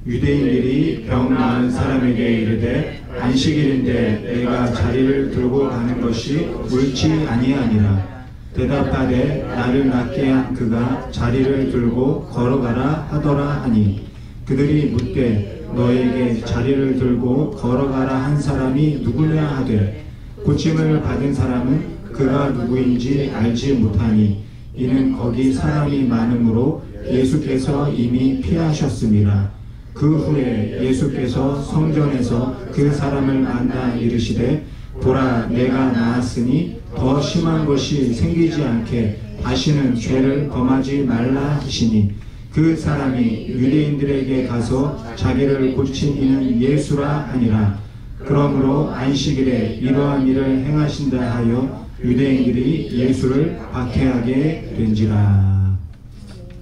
유대인들이 병 나은 사람에게 이르되 안식일인데 내가 자리를 들고 가는 것이 옳지 아니하니라. 대답하되 나를 낫게 한 그가 자리를 들고 걸어가라 하더라 하니 그들이 묻되 너에게 자리를 들고 걸어가라 한 사람이 누구냐 하되 고침을 받은 사람은 그가 누구인지 알지 못하니 이는 거기 사람이 많으므로 예수께서 이미 피하셨습니다. 그 후에 예수께서 성전에서 그 사람을 만나 이르시되 보라 내가 나았으니 더 심한 것이 생기지 않게 다시는 죄를 범하지 말라 하시니 그 사람이 유대인들에게 가서 자기를 고친 이는 예수라 하니라. 그러므로 안식일에 이러한 일을 행하신다 하여 유대인들이 예수를 박해하게 된지라.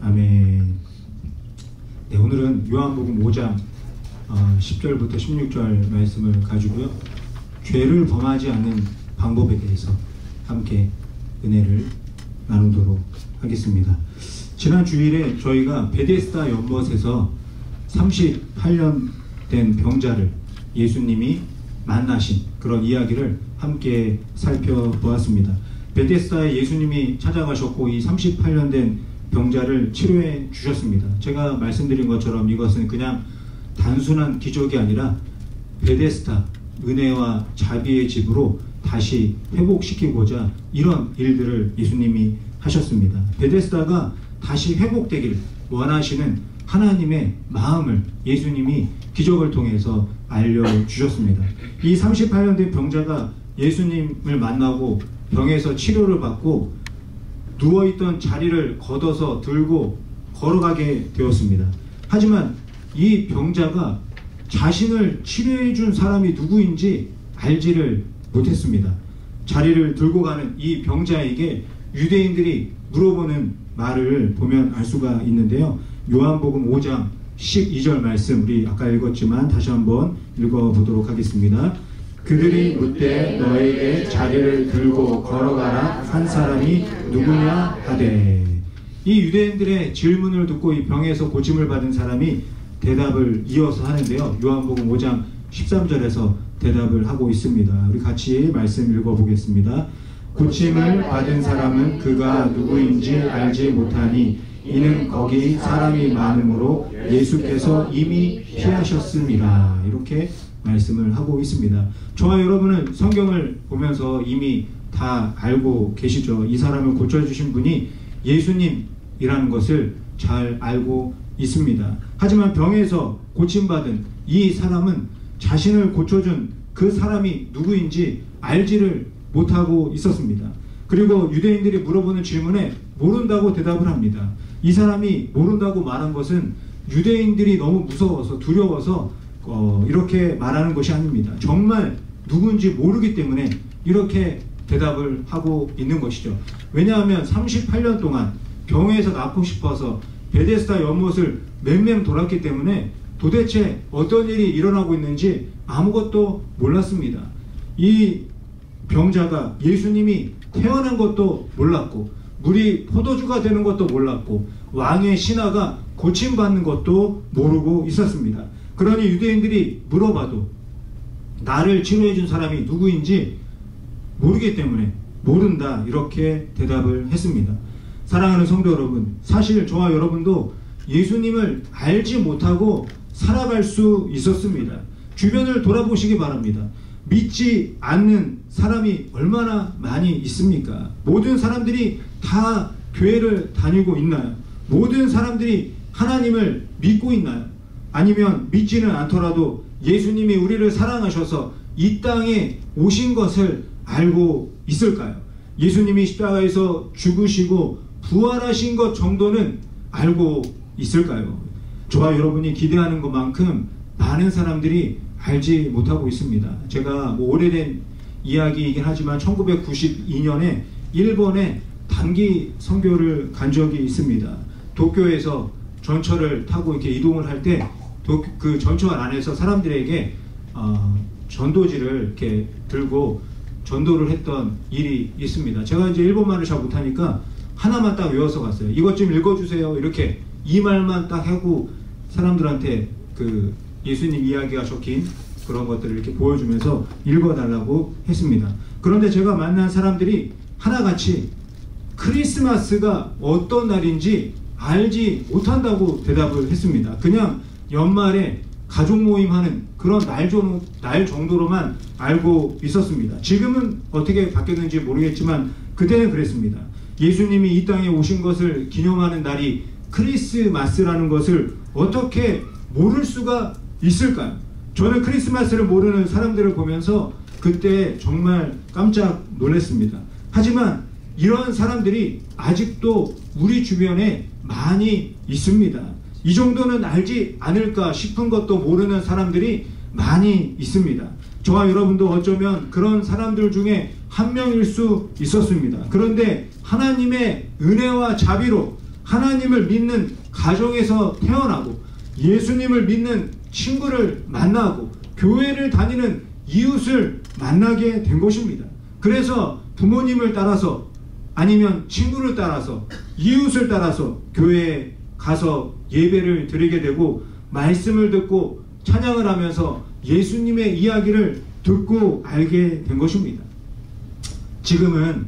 아멘. 네, 오늘은 요한복음 5장 10절부터 16절 말씀을 가지고요. 죄를 범하지 않는 방법에 대해서 함께 은혜를 나누도록 하겠습니다. 지난 주일에 저희가 베데스다 연못에서 38년 된 병자를 예수님이 만나신 그런 이야기를 함께 살펴보았습니다. 베데스다에 예수님이 찾아가셨고 이 38년 된 병자를 치료해 주셨습니다. 제가 말씀드린 것처럼 이것은 그냥 단순한 기적이 아니라 베데스다 은혜와 자비의 집으로 다시 회복시키고자 이런 일들을 예수님이 하셨습니다. 베데스다가 다시 회복되길 원하시는 하나님의 마음을 예수님이 기적을 통해서 알려주셨습니다. 이 38년 된 병자가 예수님을 만나고 병에서 치료를 받고 누워있던 자리를 걷어서 들고 걸어가게 되었습니다. 하지만 이 병자가 자신을 치료해 준 사람이 누구인지 알지를 못했습니다. 자리를 들고 가는 이 병자에게 유대인들이 물어보는 말을 보면 알 수가 있는데요. 요한복음 5장 12절 말씀 우리 아까 읽었지만 다시 한번 읽어보도록 하겠습니다. 그들이 묻되 너에게 자리를 들고 걸어가라 한 사람이 누구냐 하되. 이 유대인들의 질문을 듣고 이 병에서 고침을 받은 사람이 대답을 이어서 하는데요. 요한복음 5장 13절에서 대답을 하고 있습니다. 우리 같이 말씀 읽어보겠습니다. 고침을 받은 사람은 그가 누구인지 알지 못하니 이는 거기 사람이 많으므로 예수께서 이미 피하셨습니다. 이렇게 말씀을 하고 있습니다. 저와 여러분은 성경을 보면서 이미 다 알고 계시죠. 이 사람을 고쳐주신 분이 예수님이라는 것을 잘 알고 있습니다. 하지만 병에서 고침받은 이 사람은 자신을 고쳐준 그 사람이 누구인지 알지를 못하고 있었습니다. 그리고 유대인들이 물어보는 질문에 모른다고 대답을 합니다. 이 사람이 모른다고 말한 것은 유대인들이 너무 무서워서 두려워서 이렇게 말하는 것이 아닙니다. 정말 누군지 모르기 때문에 이렇게 대답을 하고 있는 것이죠. 왜냐하면 38년 동안 병에서 낫고 싶어서 베데스다 연못을 맹맹 돌았기 때문에 도대체 어떤 일이 일어나고 있는지 아무것도 몰랐습니다. 이 병자가 예수님이 태어난 것도 몰랐고 물이 포도주가 되는 것도 몰랐고 왕의 신하가 고침받는 것도 모르고 있었습니다. 그러니 유대인들이 물어봐도 나를 치료해 준 사람이 누구인지 모르기 때문에 모른다 이렇게 대답을 했습니다. 사랑하는 성도 여러분, 사실 저와 여러분도 예수님을 알지 못하고 살아갈 수 있었습니다. 주변을 돌아보시기 바랍니다. 믿지 않는 사람이 얼마나 많이 있습니까? 모든 사람들이 다 교회를 다니고 있나요? 모든 사람들이 하나님을 믿고 있나요? 아니면 믿지는 않더라도 예수님이 우리를 사랑하셔서 이 땅에 오신 것을 알고 있을까요? 예수님이 십자가에서 죽으시고 부활하신 것 정도는 알고 있을까요? 저와 여러분이 기대하는 것만큼 많은 사람들이 알지 못하고 있습니다. 제가 오래된 이야기이긴 하지만 1992년에 일본에 단기 선교를 간 적이 있습니다. 도쿄에서 전철을 타고 이렇게 이동을 할 때 그 전철 안에서 사람들에게 전도지를 이렇게 들고 전도를 했던 일이 있습니다. 제가 이제 일본말을 잘 못하니까 하나만 딱 외워서 갔어요. 이것 좀 읽어주세요. 이렇게 이 말만 딱 하고 사람들한테 그 예수님 이야기가 적힌 그런 것들을 이렇게 보여주면서 읽어달라고 했습니다. 그런데 제가 만난 사람들이 하나같이 크리스마스가 어떤 날인지 알지 못한다고 대답을 했습니다. 그냥 연말에 가족 모임하는 그런 날 정도로만 알고 있었습니다. 지금은 어떻게 바뀌었는지 모르겠지만 그때는 그랬습니다. 예수님이 이 땅에 오신 것을 기념하는 날이 크리스마스라는 것을 어떻게 모를 수가 있을까요? 저는 크리스마스를 모르는 사람들을 보면서 그때 정말 깜짝 놀랐습니다. 하지만 이런 사람들이 아직도 우리 주변에 많이 있습니다. 이 정도는 알지 않을까 싶은 것도 모르는 사람들이 많이 있습니다. 저와 여러분도 어쩌면 그런 사람들 중에 한 명일 수 있었습니다. 그런데 하나님의 은혜와 자비로 하나님을 믿는 가정에서 태어나고 예수님을 믿는 친구를 만나고 교회를 다니는 이웃을 만나게 된 것입니다. 그래서 부모님을 따라서 아니면 친구를 따라서 이웃을 따라서 교회에 가서 예배를 드리게 되고 말씀을 듣고 찬양을 하면서 예수님의 이야기를 듣고 알게 된 것입니다. 지금은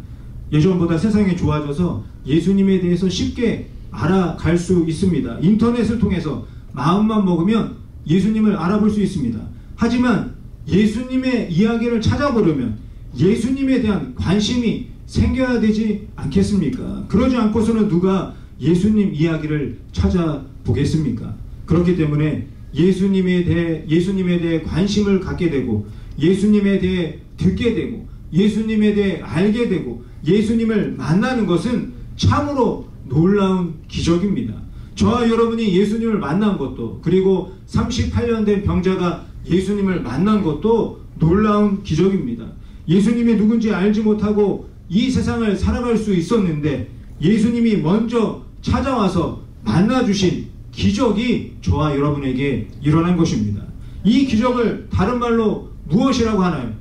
예전보다 세상이 좋아져서 예수님에 대해서 쉽게 알아갈 수 있습니다. 인터넷을 통해서 마음만 먹으면 예수님을 알아볼 수 있습니다. 하지만 예수님의 이야기를 찾아보려면 예수님에 대한 관심이 생겨야 되지 않겠습니까? 그러지 않고서는 누가 예수님 이야기를 찾아보겠습니까? 그렇기 때문에 예수님에 대해 관심을 갖게 되고 예수님에 대해 듣게 되고 예수님에 대해 알게 되고 예수님을 만나는 것은 참으로 놀라운 기적입니다. 저와 여러분이 예수님을 만난 것도 그리고 38년 된 병자가 예수님을 만난 것도 놀라운 기적입니다. 예수님이 누군지 알지 못하고 이 세상을 살아갈 수 있었는데 예수님이 먼저 찾아와서 만나주신 기적이 저와 여러분에게 일어난 것입니다. 이 기적을 다른 말로 무엇이라고 하나요?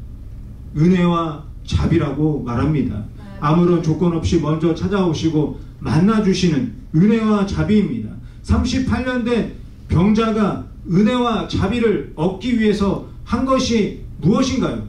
은혜와 자비라고 말합니다. 아무런 조건 없이 먼저 찾아오시고 만나주시는 은혜와 자비입니다. 38년 된 병자가 은혜와 자비를 얻기 위해서 한 것이 무엇인가요?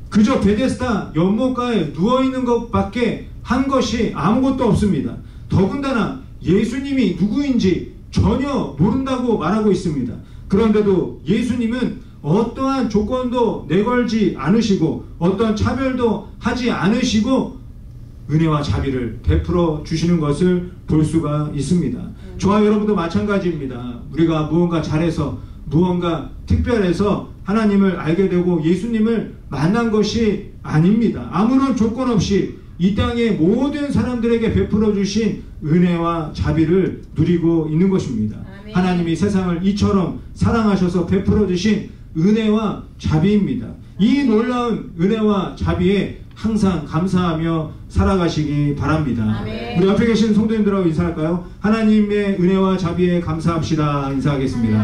그저 베데스다 연못가에 누워있는 것밖에 한 것이 아무것도 없습니다. 더군다나 예수님이 누구인지 전혀 모른다고 말하고 있습니다. 그런데도 예수님은 어떠한 조건도 내걸지 않으시고 어떤 차별도 하지 않으시고 은혜와 자비를 베풀어 주시는 것을 볼 수가 있습니다. 저와 여러분도 마찬가지입니다. 우리가 무언가 잘해서 무언가 특별해서 하나님을 알게 되고 예수님을 만난 것이 아닙니다. 아무런 조건 없이 이 땅의 모든 사람들에게 베풀어 주신 은혜와 자비를 누리고 있는 것입니다. 아멘. 하나님이 세상을 이처럼 사랑하셔서 베풀어 주신 은혜와 자비입니다. 이 놀라운 은혜와 자비에 항상 감사하며 살아가시기 바랍니다. 아멘. 우리 옆에 계신 성도님들하고 인사할까요? 하나님의 은혜와 자비에 감사합시다. 인사하겠습니다.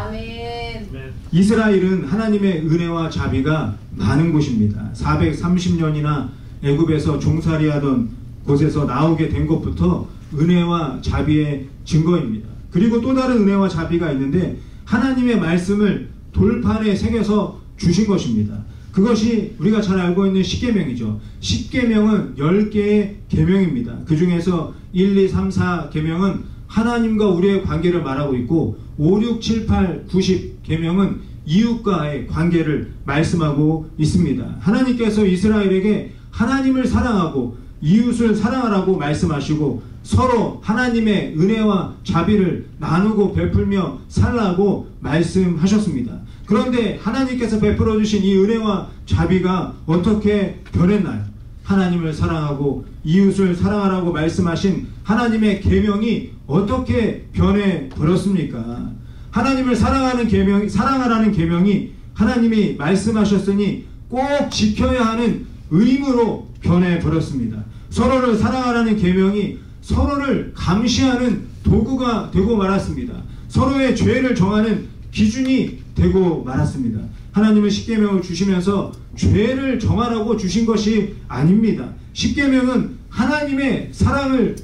아멘. 이스라엘은 하나님의 은혜와 자비가 많은 곳입니다. 430년이나 애굽에서 종살이하던 곳에서 나오게 된 것부터 은혜와 자비의 증거입니다. 그리고 또 다른 은혜와 자비가 있는데 하나님의 말씀을 돌판에 새겨서 주신 것입니다. 그것이 우리가 잘 알고 있는 십계명이죠. 십계명은 10개의 계명입니다. 그 중에서 1, 2, 3, 4 계명은 하나님과 우리의 관계를 말하고 있고 5, 6, 7, 8, 90 계명은 이웃과의 관계를 말씀하고 있습니다. 하나님께서 이스라엘에게 하나님을 사랑하고 이웃을 사랑하라고 말씀하시고 서로 하나님의 은혜와 자비를 나누고 베풀며 살라고 말씀하셨습니다. 그런데 하나님께서 베풀어 주신 이 은혜와 자비가 어떻게 변했나요? 하나님을 사랑하고 이웃을 사랑하라고 말씀하신 하나님의 계명이 어떻게 변해 버렸습니까? 하나님을 사랑하라는 계명이 하나님이 말씀하셨으니 꼭 지켜야 하는 의무로 변해 버렸습니다. 서로를 사랑하라는 계명이 서로를 감시하는 도구가 되고 말았습니다. 서로의 죄를 정하는 기준이 되고 말았습니다. 하나님은 십계명을 주시면서 죄를 정하라고 주신 것이 아닙니다. 십계명은 하나님의 사랑을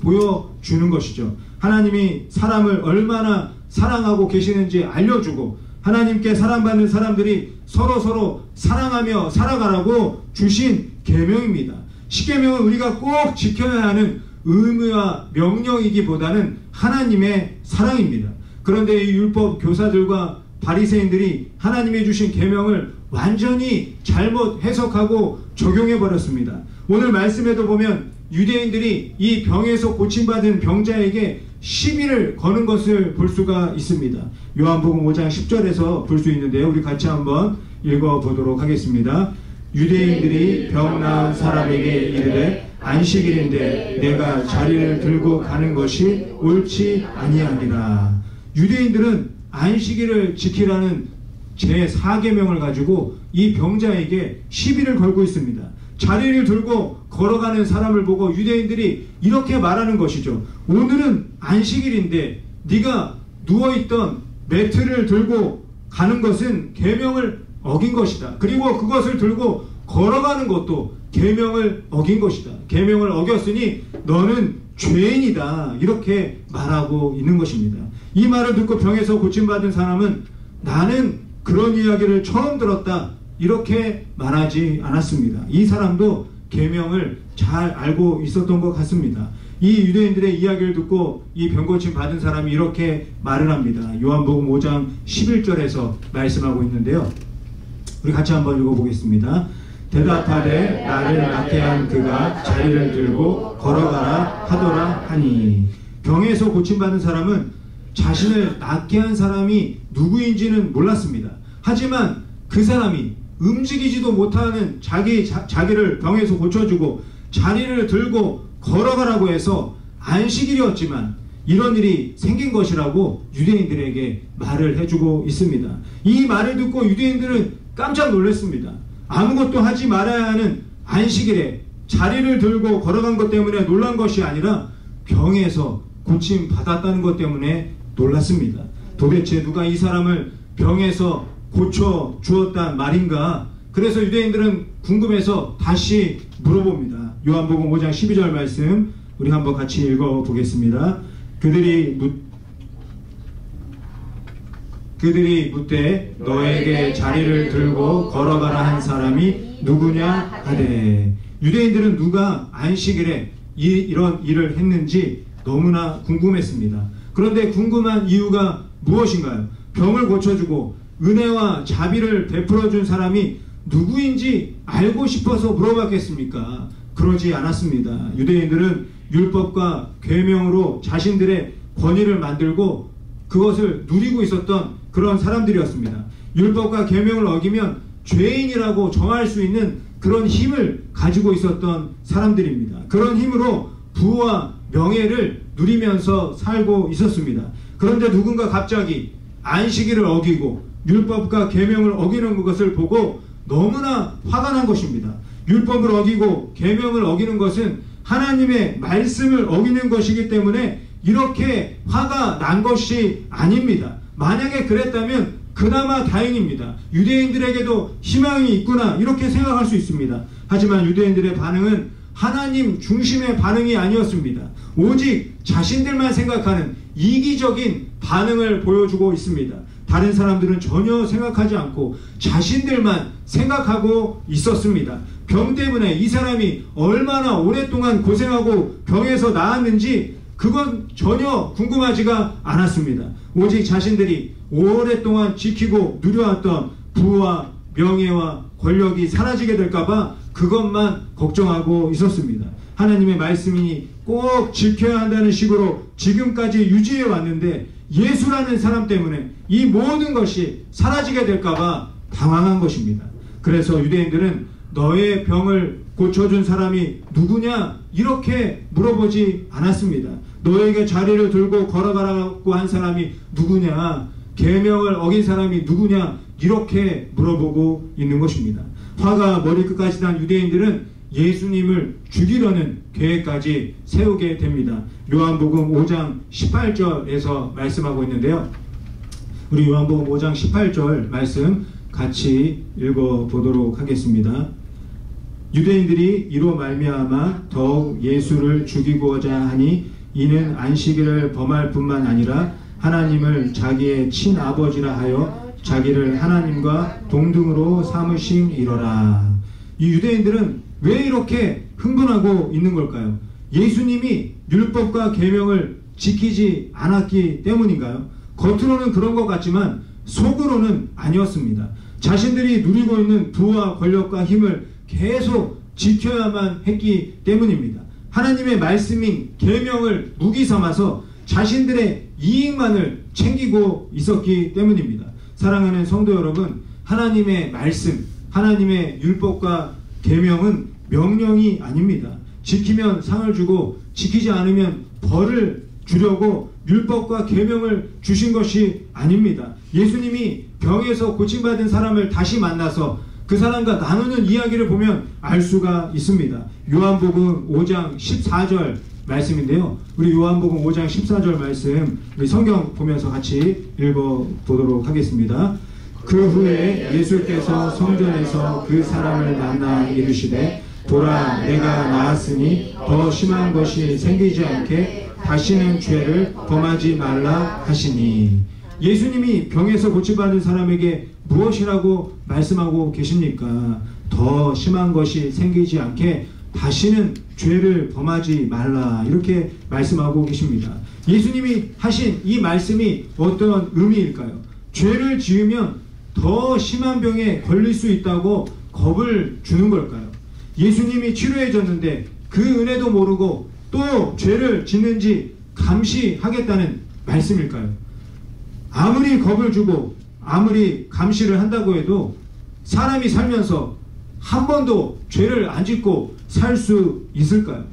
알려주는 것이죠. 하나님이 사람을 얼마나 사랑하고 계시는지 알려주고 하나님께 사랑받는 사람들이 서로 사랑하며 살아가라고 주신 계명입니다. 십계명은 우리가 꼭 지켜야 하는 의무와 명령이기보다는 하나님의 사랑입니다. 그런데 이 율법 교사들과 바리새인들이 하나님이 주신 계명을 완전히 잘못 해석하고 적용해 버렸습니다. 오늘 말씀에도 보면 유대인들이 이 병에서 고침받은 병자에게 시비를 거는 것을 볼 수가 있습니다. 요한복음 5장 10절에서 볼 수 있는데요. 우리 같이 한번 읽어보도록 하겠습니다. 유대인들이 병 나은 사람에게 이르되 안식일인데 내가 자리를 들고 가는 것이 옳지 아니하니라. 유대인들은 안식일을 지키라는 제4계명을 가지고 이 병자에게 시비를 걸고 있습니다. 자리를 들고 걸어가는 사람을 보고 유대인들이 이렇게 말하는 것이죠. 오늘은 안식일인데 네가 누워있던 매트를 들고 가는 것은 계명을 어긴 것이다. 그리고 그것을 들고 걸어가는 것도 계명을 어긴 것이다. 계명을 어겼으니 너는 죄인이다. 이렇게 말하고 있는 것입니다. 이 말을 듣고 병에서 고침받은 사람은 나는 그런 이야기를 처음 들었다. 이렇게 말하지 않았습니다. 이 사람도 계명을 잘 알고 있었던 것 같습니다. 이 유대인들의 이야기를 듣고 이 병고침 받은 사람이 이렇게 말을 합니다. 요한복음 5장 11절에서 말씀하고 있는데요. 우리 같이 한번 읽어보겠습니다. 대답하되 나를 낫게 한 그가 자리를 들고 걸어가라 하더라 하니. 병에서 고침받은 사람은 자신을 낫게 한 사람이 누구인지는 몰랐습니다. 하지만 그 사람이 움직이지도 못하는 자기를 병에서 고쳐주고 자리를 들고 걸어가라고 해서 안식일이었지만 이런 일이 생긴 것이라고 유대인들에게 말을 해주고 있습니다. 이 말을 듣고 유대인들은 깜짝 놀랐습니다. 아무것도 하지 말아야 하는 안식일에 자리를 들고 걸어간 것 때문에 놀란 것이 아니라 병에서 고침 받았다는 것 때문에 놀랐습니다. 도대체 누가 이 사람을 병에서 고쳐 주었단 말인가? 그래서 유대인들은 궁금해서 다시 물어봅니다. 요한복음 5장 12절 말씀 우리 한번 같이 읽어보겠습니다. 그들이 묻되 너에게 자리를 들고 걸어가라 한 사람이 누구냐 하되. 유대인들은 누가 안식일에 이런 일을 했는지 너무나 궁금했습니다. 그런데 궁금한 이유가 무엇인가요? 병을 고쳐주고 은혜와 자비를 베풀어준 사람이 누구인지 알고 싶어서 물어봤겠습니까? 그러지 않았습니다. 유대인들은 율법과 계명으로 자신들의 권위를 만들고 그것을 누리고 있었던 그런 사람들이었습니다. 율법과 계명을 어기면 죄인이라고 정할 수 있는 그런 힘을 가지고 있었던 사람들입니다. 그런 힘으로 부와 명예를 누리면서 살고 있었습니다. 그런데 누군가 갑자기 안식일을 어기고 율법과 계명을 어기는 것을 보고 너무나 화가 난 것입니다. 율법을 어기고 계명을 어기는 것은 하나님의 말씀을 어기는 것이기 때문에 이렇게 화가 난 것이 아닙니다. 만약에 그랬다면 그나마 다행입니다. 유대인들에게도 희망이 있구나 이렇게 생각할 수 있습니다. 하지만 유대인들의 반응은 하나님 중심의 반응이 아니었습니다. 오직 자신들만 생각하는 이기적인 반응을 보여주고 있습니다. 다른 사람들은 전혀 생각하지 않고 자신들만 생각하고 있었습니다. 병 때문에 이 사람이 얼마나 오랫동안 고생하고 병에서 나았는지 그건 전혀 궁금하지가 않았습니다. 오직 자신들이 오랫동안 지키고 누려왔던 부와 명예와 권력이 사라지게 될까봐 그것만 걱정하고 있었습니다. 하나님의 말씀이 꼭 지켜야 한다는 식으로 지금까지 유지해 왔는데 예수라는 사람 때문에 이 모든 것이 사라지게 될까봐 당황한 것입니다. 그래서 유대인들은 너의 병을 고쳐준 사람이 누구냐? 이렇게 물어보지 않았습니다. 너에게 자리를 들고 걸어가라고 한 사람이 누구냐? 계명을 어긴 사람이 누구냐? 이렇게 물어보고 있는 것입니다. 화가 머리끝까지 난 유대인들은 예수님을 죽이려는 계획까지 세우게 됩니다. 요한복음 5장 18절에서 말씀하고 있는데요. 우리 요한복음 5장 18절 말씀 같이 읽어보도록 하겠습니다. 유대인들이 이로 말미암아 더욱 예수를 죽이고자 하니 이는 안식일을 범할 뿐만 아니라 하나님을 자기의 친아버지라 하여 자기를 하나님과 동등으로 삼으심이로라. 이 유대인들은 왜 이렇게 흥분하고 있는 걸까요? 예수님이 율법과 계명을 지키지 않았기 때문인가요? 겉으로는 그런 것 같지만 속으로는 아니었습니다. 자신들이 누리고 있는 부와 권력과 힘을 계속 지켜야만 했기 때문입니다. 하나님의 말씀인 계명을 무기 삼아서 자신들의 이익만을 챙기고 있었기 때문입니다. 사랑하는 성도 여러분, 하나님의 말씀, 하나님의 율법과 계명은 명령이 아닙니다. 지키면 상을 주고 지키지 않으면 벌을 주려고 율법과 계명을 주신 것이 아닙니다. 예수님이 병에서 고침받은 사람을 다시 만나서 그 사람과 나누는 이야기를 보면 알 수가 있습니다. 요한복음 5장 14절 말씀인데요. 우리 요한복음 5장 14절 말씀 우리 성경 보면서 같이 읽어보도록 하겠습니다. 그 후에 예수께서 성전에서 그 사람을 만나 이르시되 보라, 내가 나았으니 더 심한 것이 생기지 않게 다시는 죄를 범하지 말라 하시니. 예수님이 병에서 고침받은 사람에게 무엇이라고 말씀하고 계십니까? 더 심한 것이 생기지 않게 다시는 죄를 범하지 말라, 이렇게 말씀하고 계십니다. 예수님이 하신 이 말씀이 어떤 의미일까요? 죄를 지으면 더 심한 병에 걸릴 수 있다고 겁을 주는 걸까요? 예수님이 치료해줬는데 그 은혜도 모르고 또 죄를 짓는지 감시하겠다는 말씀일까요? 아무리 겁을 주고 아무리 감시를 한다고 해도 사람이 살면서 한 번도 죄를 안 짓고 살 수 있을까요?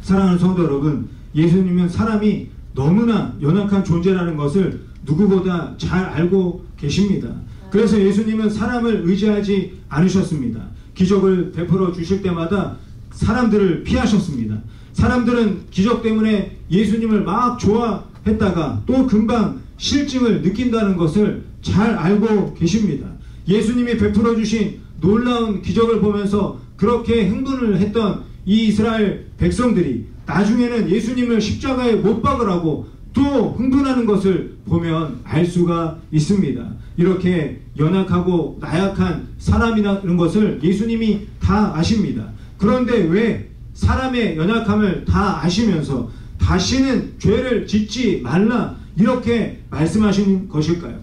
사랑하는 성도 여러분, 예수님은 사람이 너무나 연약한 존재라는 것을 누구보다 잘 알고 계십니다. 그래서 예수님은 사람을 의지하지 않으셨습니다. 기적을 베풀어 주실 때마다 사람들을 피하셨습니다. 사람들은 기적 때문에 예수님을 막 좋아했다가 또 금방 실증을 느낀다는 것을 잘 알고 계십니다. 예수님이 베풀어 주신 놀라운 기적을 보면서 그렇게 흥분을 했던 이 이스라엘 백성들이 나중에는 예수님을 십자가에 못 박으라고 또 흥분하는 것을 보면 알 수가 있습니다. 이렇게 연약하고 나약한 사람이라는 것을 예수님이 다 아십니다. 그런데 왜 사람의 연약함을 다 아시면서 다시는 죄를 짓지 말라 이렇게 말씀하신 것일까요?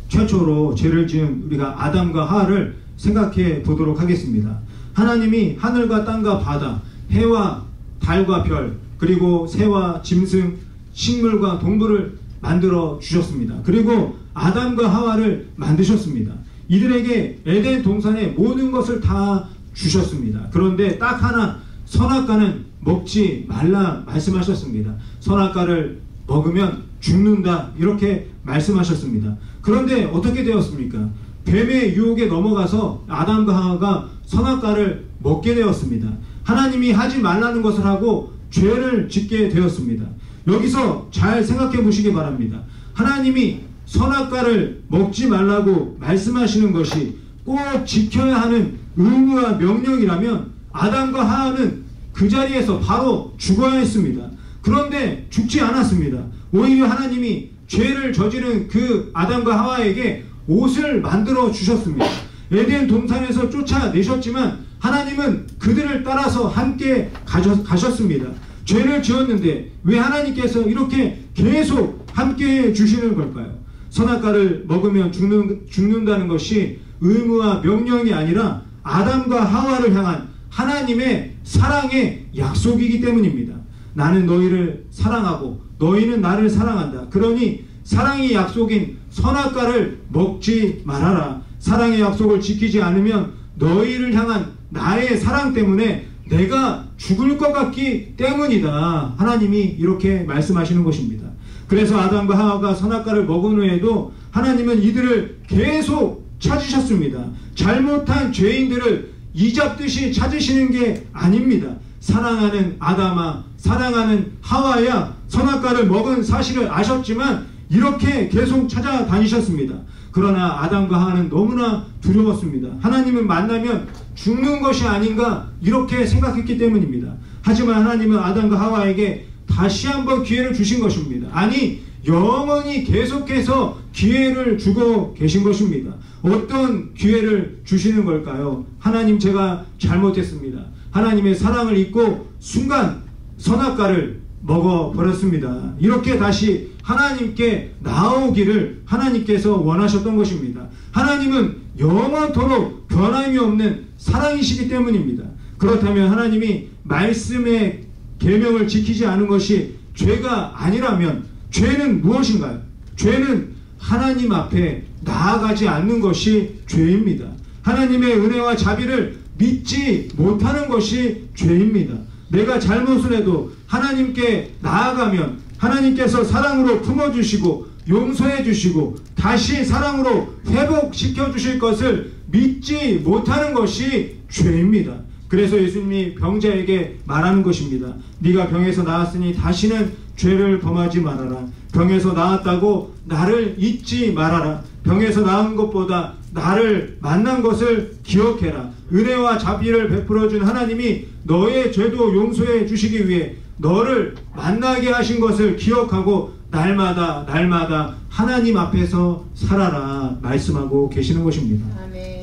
최초로 죄를 지은 우리가 아담과 하와를 생각해 보도록 하겠습니다. 하나님이 하늘과 땅과 바다, 해와 달과 별, 그리고 새와 짐승, 식물과 동물을 만들어 주셨습니다. 그리고 아담과 하와를 만드셨습니다. 이들에게 에덴 동산의 모든 것을 다 주셨습니다. 그런데 딱 하나, 선악과는 먹지 말라 말씀하셨습니다. 선악과를 먹으면 죽는다, 이렇게 말씀하셨습니다. 그런데 어떻게 되었습니까? 뱀의 유혹에 넘어가서 아담과 하와가 선악과를 먹게 되었습니다. 하나님이 하지 말라는 것을 하고 죄를 짓게 되었습니다. 여기서 잘 생각해 보시기 바랍니다. 하나님이 선악과를 먹지 말라고 말씀하시는 것이 꼭 지켜야 하는 의무와 명령이라면 아담과 하와는 그 자리에서 바로 죽어야 했습니다. 그런데 죽지 않았습니다. 오히려 하나님이 죄를 저지른 그 아담과 하와에게 옷을 만들어 주셨습니다. 에덴 동산에서 쫓아내셨지만 하나님은 그들을 따라서 함께 가셨습니다. 죄를 지었는데 왜 하나님께서 이렇게 계속 함께 주시는 걸까요? 선악과를 먹으면 죽는다는 것이 의무와 명령이 아니라 아담과 하와를 향한 하나님의 사랑의 약속이기 때문입니다. 나는 너희를 사랑하고 너희는 나를 사랑한다. 그러니 사랑의 약속인 선악과를 먹지 말아라. 사랑의 약속을 지키지 않으면 너희를 향한 나의 사랑 때문에 내가 죽을 것 같기 때문이다. 하나님이 이렇게 말씀하시는 것입니다. 그래서 아담과 하와가 선악과를 먹은 후에도 하나님은 이들을 계속 찾으셨습니다. 잘못한 죄인들을 이잡듯이 찾으시는 게 아닙니다. 사랑하는 아담아, 사랑하는 하와야 선악과를 먹은 사실을 아셨지만 이렇게 계속 찾아다니셨습니다. 그러나 아담과 하와는 너무나 두려웠습니다. 하나님을 만나면 죽는 것이 아닌가 이렇게 생각했기 때문입니다. 하지만 하나님은 아담과 하와에게 다시 한번 기회를 주신 것입니다. 아니, 영원히 계속해서 기회를 주고 계신 것입니다. 어떤 기회를 주시는 걸까요? 하나님, 제가 잘못했습니다. 하나님의 사랑을 잊고 순간 선악과를 먹어버렸습니다. 이렇게 다시 하나님께 나오기를 하나님께서 원하셨던 것입니다. 하나님은 영원토록 변함이 없는 사랑이시기 때문입니다. 그렇다면 하나님이 말씀의 계명을 지키지 않은 것이 죄가 아니라면 죄는 무엇인가요? 죄는 하나님 앞에 나아가지 않는 것이 죄입니다. 하나님의 은혜와 자비를 믿지 못하는 것이 죄입니다. 내가 잘못을 해도 하나님께 나아가면 하나님께서 사랑으로 품어주시고 용서해 주시고 다시 사랑으로 회복시켜 주실 것을 믿지 못하는 것이 죄입니다. 그래서 예수님이 병자에게 말하는 것입니다. 네가 병에서 나았으니 다시는 죄를 범하지 말아라. 병에서 나았다고 나를 잊지 말아라. 병에서 나은 것보다 나를 만난 것을 기억해라. 은혜와 자비를 베풀어준 하나님이 너의 죄도 용서해 주시기 위해 너를 만나게 하신 것을 기억하고 날마다 하나님 앞에서 살아라 말씀하고 계시는 것입니다. 아멘.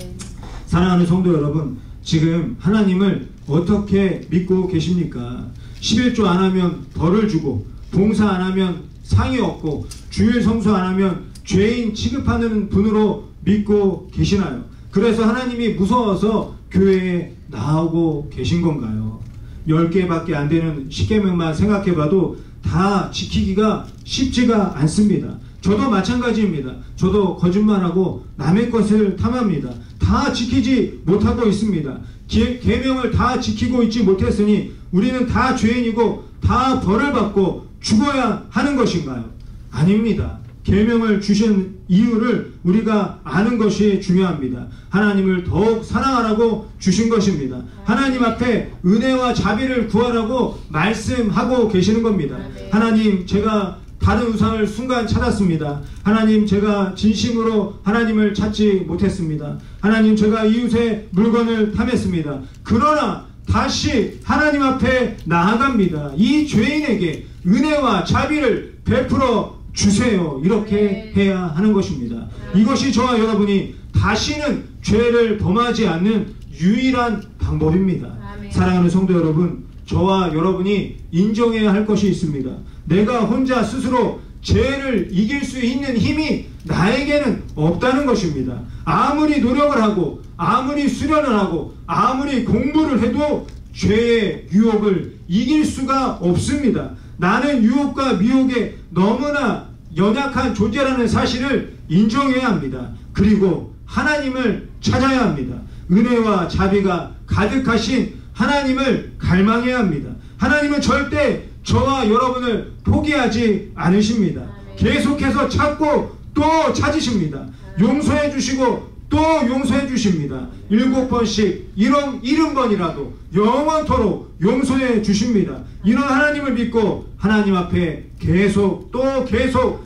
사랑하는 성도 여러분, 지금 하나님을 어떻게 믿고 계십니까? 11조 안 하면 벌을 주고, 봉사 안 하면 상이 없고, 주일 성수 안 하면 죄인 취급하는 분으로 믿고 계시나요? 그래서 하나님이 무서워서 교회에 나오고 계신 건가요? 10개밖에 안 되는 십계명만 생각해봐도 다 지키기가 쉽지가 않습니다. 저도 마찬가지입니다. 저도 거짓말하고 남의 것을 탐합니다. 다 지키지 못하고 있습니다. 계명을 다 지키고 있지 못했으니 우리는 다 죄인이고 다 벌을 받고 죽어야 하는 것인가요? 아닙니다. 계명을 주신 이유를 우리가 아는 것이 중요합니다. 하나님을 더욱 사랑하라고 주신 것입니다. 하나님 앞에 은혜와 자비를 구하라고 말씀하고 계시는 겁니다. 하나님, 제가 다른 우상을 순간 찾았습니다. 하나님, 제가 진심으로 하나님을 찾지 못했습니다. 하나님, 제가 이웃의 물건을 탐했습니다. 그러나 다시 하나님 앞에 나아갑니다. 이 죄인에게 은혜와 자비를 베풀어 주세요. 이렇게 해야 하는 것입니다. 이것이 저와 여러분이 다시는 죄를 범하지 않는 유일한 방법입니다. 사랑하는 성도 여러분, 저와 여러분이 인정해야 할 것이 있습니다. 내가 혼자 스스로 죄를 이길 수 있는 힘이 나에게는 없다는 것입니다. 아무리 노력을 하고 아무리 수련을 하고 아무리 공부를 해도 죄의 유혹을 이길 수가 없습니다. 나는 유혹과 미혹에 너무나 연약한 존재라는 사실을 인정해야 합니다. 그리고 하나님을 찾아야 합니다. 은혜와 자비가 가득하신 하나님을 갈망해야 합니다. 하나님은 절대 저와 여러분을 포기하지 않으십니다. 계속해서 찾고 또 찾으십니다. 용서해 주시고 또 용서해 주십니다. 7번씩 70번이라도 영원토록 용서해 주십니다. 이런 하나님을 믿고 하나님 앞에 계속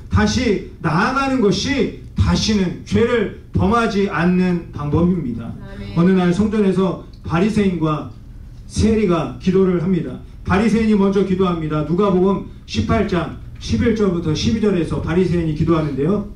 다시 나아가는 것이 다시는 죄를 범하지 않는 방법입니다. 어느 날 성전에서 바리새인과 세리가 기도를 합니다. 바리새인이 먼저 기도합니다. 누가복음 18장 11절부터 12절에서 바리새인이 기도하는데요.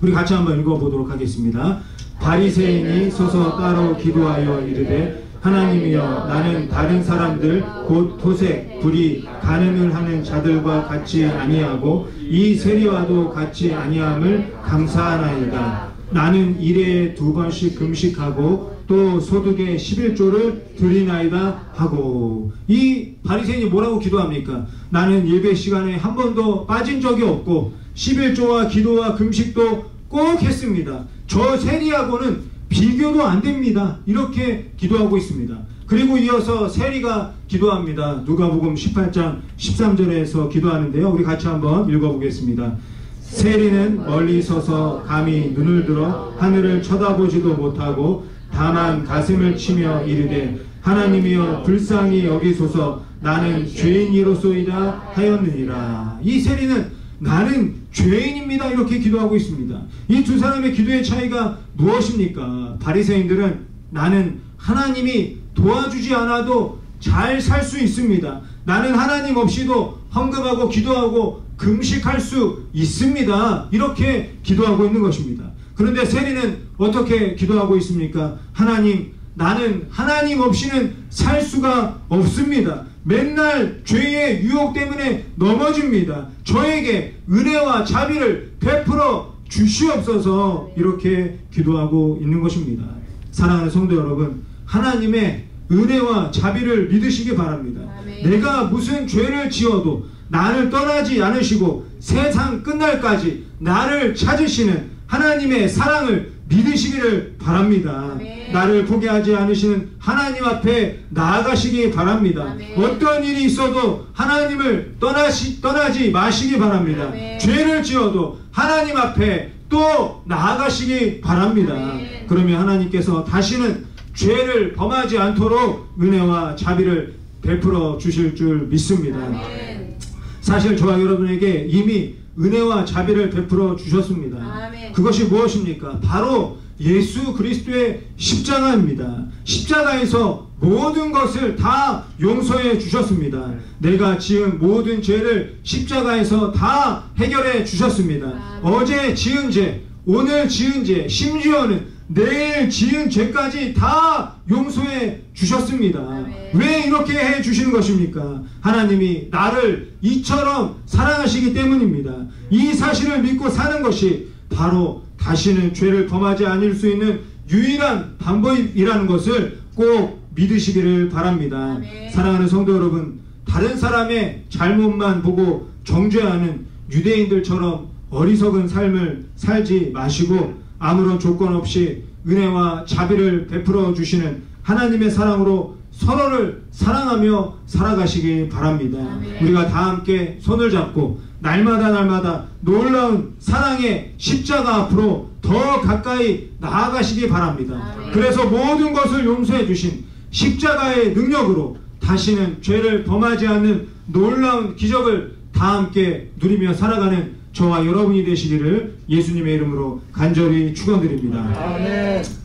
우리 같이 한번 읽어보도록 하겠습니다. 바리새인이 서서 따로 기도하여 이르되 하나님이여, 나는 다른 사람들 곧 토색, 불의, 간음을 하는 자들과 같이 아니하고 이 세리와도 같이 아니함을 감사하나이다. 나는 일에 2번씩 금식하고 또 소득의 11조를 드리나이다 하고. 이 바리새인이 뭐라고 기도합니까? 나는 예배 시간에 한 번도 빠진 적이 없고 11조와 기도와 금식도 꼭 했습니다. 저 세리하고는 비교도 안 됩니다. 이렇게 기도하고 있습니다. 그리고 이어서 세리가 기도합니다. 누가복음 18장 13절에서 기도하는데요. 우리 같이 한번 읽어보겠습니다. 세리는 멀리 서서 감히 눈을 들어 하늘을 쳐다보지도 못하고 다만 가슴을 치며 이르되 하나님이여, 불쌍히 여기소서, 나는 죄인이로소이다 하였느니라. 이 세리는 나는 죄인입니다 이렇게 기도하고 있습니다. 이 두 사람의 기도의 차이가 무엇입니까? 바리새인들은 나는 하나님이 도와주지 않아도 잘 살 수 있습니다. 나는 하나님 없이도 헌금하고 기도하고 금식할 수 있습니다. 이렇게 기도하고 있는 것입니다. 그런데 세리는 어떻게 기도하고 있습니까? 하나님, 나는 하나님 없이는 살 수가 없습니다. 맨날 죄의 유혹 때문에 넘어집니다. 저에게 은혜와 자비를 베풀어 주시옵소서. 이렇게 기도하고 있는 것입니다. 사랑하는 성도 여러분, 하나님의 은혜와 자비를 믿으시기 바랍니다. 아멘. 내가 무슨 죄를 지어도 나를 떠나지 않으시고 세상 끝날까지 나를 찾으시는 하나님의 사랑을 믿으시기를 바랍니다. 아멘. 나를 포기하지 않으시는 하나님 앞에 나아가시기 바랍니다. 아멘. 어떤 일이 있어도 하나님을 떠나지 마시기 바랍니다. 아멘. 죄를 지어도 하나님 앞에 또 나아가시기 바랍니다. 아멘. 그러면 하나님께서 다시는 죄를 범하지 않도록 은혜와 자비를 베풀어 주실 줄 믿습니다. 아멘. 사실 저와 여러분에게 이미 은혜와 자비를 베풀어 주셨습니다. 아멘. 그것이 무엇입니까? 바로 예수 그리스도의 십자가입니다. 십자가에서 모든 것을 다 용서해 주셨습니다. 내가 지은 모든 죄를 십자가에서 다 해결해 주셨습니다. 아멘. 어제 지은 죄, 오늘 지은 죄, 심지어는 내일 지은 죄까지 다 용서해 주셨습니다. 아멘. 왜 이렇게 해 주시는 것입니까? 하나님이 나를 이처럼 사랑하시기 때문입니다. 이 사실을 믿고 사는 것이 바로 다시는 죄를 범하지 않을 수 있는 유일한 방법이라는 것을 꼭 믿으시기를 바랍니다. 아멘. 사랑하는 성도 여러분, 다른 사람의 잘못만 보고 정죄하는 유대인들처럼 어리석은 삶을 살지 마시고 아무런 조건 없이 은혜와 자비를 베풀어 주시는 하나님의 사랑으로 서로를 사랑하며 살아가시기 바랍니다. 아멘. 우리가 다 함께 손을 잡고 날마다 놀라운 사랑의 십자가 앞으로 더 가까이 나아가시기 바랍니다. 아멘. 그래서 모든 것을 용서해 주신 십자가의 능력으로 다시는 죄를 범하지 않는 놀라운 기적을 다 함께 누리며 살아가는 저와 여러분이 되시기를 예수님의 이름으로 간절히 축원드립니다. 아멘.